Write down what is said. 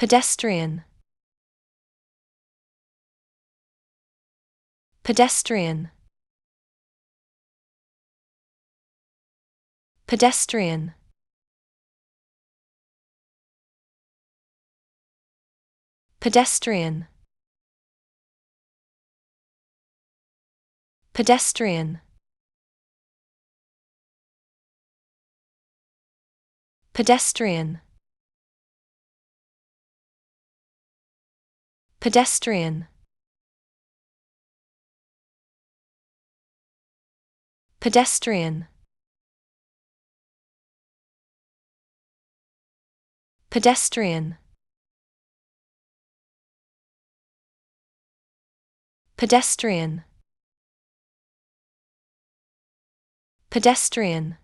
pedestrian, pedestrian, pedestrian, pedestrian, pedestrian, pedestrian, pedestrian, pedestrian, pedestrian, pedestrian, pedestrian,